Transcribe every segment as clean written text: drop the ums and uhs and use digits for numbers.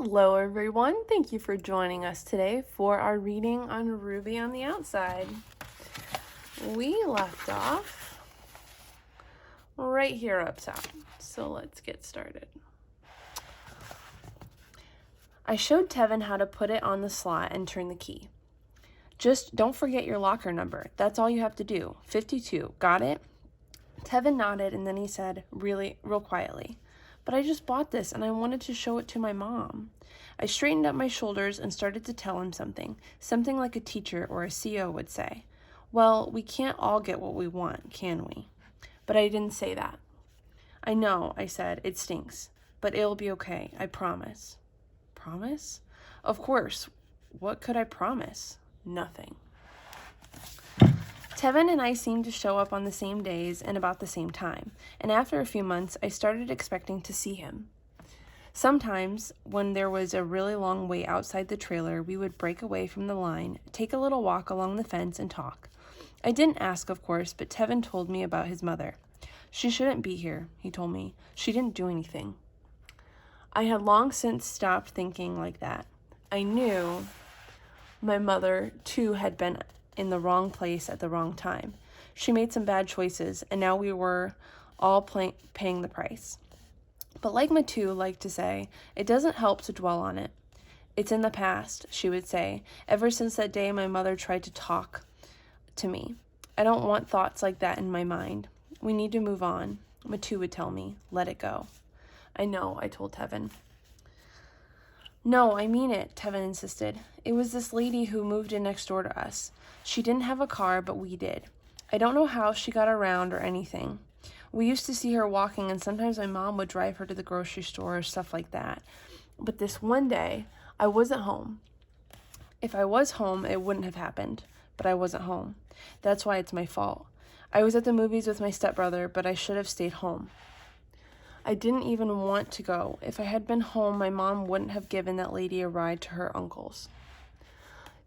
Hello everyone, thank you for joining us today for our reading on Ruby on the Outside. We left off right here up top, so let's get started. I showed Tevin how to put it on the slot and turn the key. Just don't forget your locker number, that's all you have to do, 52, got it? Tevin nodded and then he said, real quietly, but I just bought this and I wanted to show it to my mom. I straightened up my shoulders and started to tell him something like a teacher or a CO would say. Well, we can't all get what we want, can we? But I didn't say that. I know, I said, it stinks, but it'll be okay, I promise. Promise? Of course, what could I promise? Nothing. Tevin and I seemed to show up on the same days and about the same time, and after a few months, I started expecting to see him. Sometimes, when there was a really long wait outside the trailer, we would break away from the line, take a little walk along the fence, and talk. I didn't ask, of course, but Tevin told me about his mother. She shouldn't be here, he told me. She didn't do anything. I had long since stopped thinking like that. I knew my mother, too, had been in the wrong place at the wrong time. She made some bad choices, and now we were all paying the price. But like Matu liked to say, it doesn't help to dwell on it. It's in the past, she would say, ever since that day my mother tried to talk to me. I don't want thoughts like that in my mind. We need to move on, Matu would tell me. Let it go. I know, I told Tevin. No, I mean it, Tevin insisted. It was this lady who moved in next door to us. She didn't have a car, but we did. I don't know how she got around or anything. We used to see her walking, and sometimes my mom would drive her to the grocery store or stuff like that. But this one day, I wasn't home. If I was home, it wouldn't have happened, but I wasn't home. That's why it's my fault. I was at the movies with my stepbrother, but I should have stayed home. I didn't even want to go. If I had been home, my mom wouldn't have given that lady a ride to her uncle's.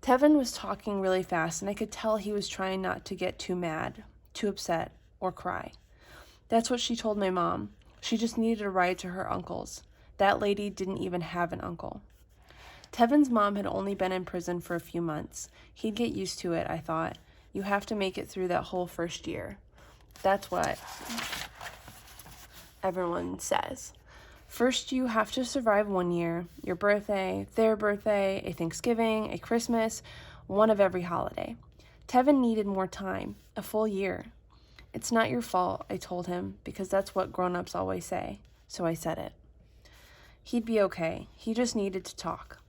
Tevin was talking really fast, and I could tell he was trying not to get too mad, too upset, or cry. That's what she told my mom. She just needed a ride to her uncle's. That lady didn't even have an uncle. Tevin's mom had only been in prison for a few months. He'd get used to it, I thought. You have to make it through that whole first year. That's what everyone says. First, you have to survive 1 year, your birthday, their birthday, a Thanksgiving, a Christmas, one of every holiday. Tevin needed more time, a full year. It's not your fault, I told him, because that's what grown-ups always say, so I said it. He'd be okay. He just needed to talk.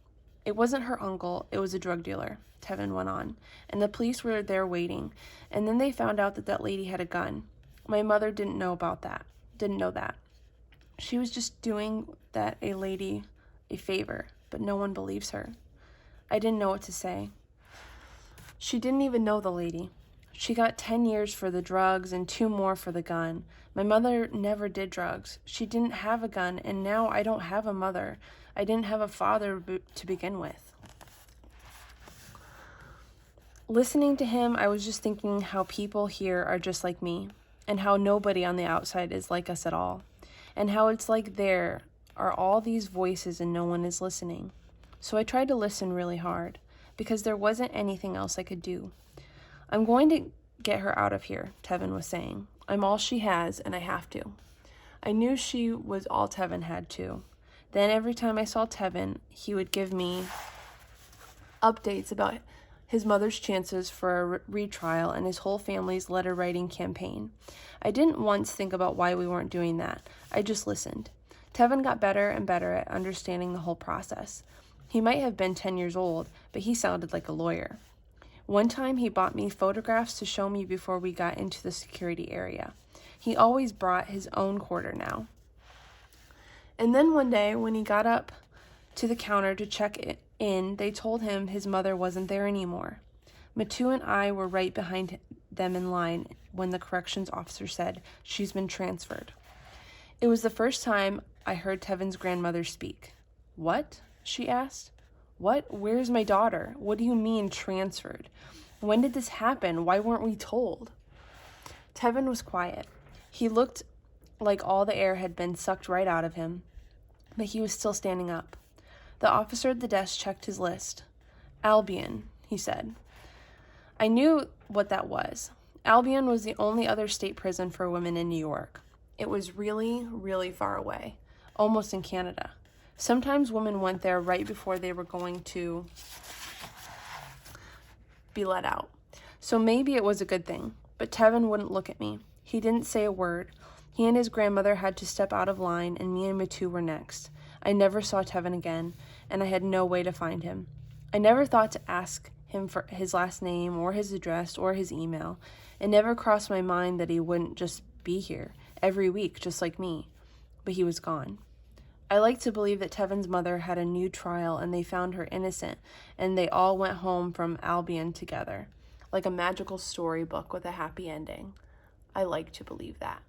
It wasn't her uncle, it was a drug dealer, Tevin went on, and the police were there waiting, and then they found out that that lady had a gun. My mother didn't know that. She was just doing that lady a favor, but no one believes her. I didn't know what to say. She didn't even know the lady. She got 10 years for the drugs and 2 more for the gun. My mother never did drugs. She didn't have a gun, and now I don't have a mother. I didn't have a father to begin with. Listening to him, I was just thinking how people here are just like me, and how nobody on the outside is like us at all, and how it's like there are all these voices and no one is listening. So I tried to listen really hard, because there wasn't anything else I could do. I'm going to get her out of here, Tevin was saying. I'm all she has, and I have to. I knew she was all Tevin had too. Then every time I saw Tevin, he would give me updates about his mother's chances for a retrial and his whole family's letter-writing campaign. I didn't once think about why we weren't doing that. I just listened. Tevin got better and better at understanding the whole process. He might have been 10 years old, but he sounded like a lawyer. One time he bought me photographs to show me before we got into the security area. He always brought his own quarter now. And then one day when he got up to the counter to check in, they told him his mother wasn't there anymore. Matu and I were right behind them in line when the corrections officer said, "She's been transferred." It was the first time I heard Tevin's grandmother speak. "What?" she asked. "What? Where's my daughter? What do you mean transferred? When did this happen? Why weren't we told?" Tevin was quiet. He looked like all the air had been sucked right out of him, but he was still standing up. The officer at the desk checked his list. Albion, he said. I knew what that was. Albion was the only other state prison for women in New York. It was really, really far away, almost in Canada. Sometimes women went there right before they were going to be let out. So maybe it was a good thing, but Tevin wouldn't look at me. He didn't say a word. He and his grandmother had to step out of line, and me and Matu were next. I never saw Tevin again, and I had no way to find him. I never thought to ask him for his last name or his address or his email. It never crossed my mind that he wouldn't just be here every week, just like me. But he was gone. I like to believe that Tevin's mother had a new trial and they found her innocent, and they all went home from Albion together, like a magical storybook with a happy ending. I like to believe that.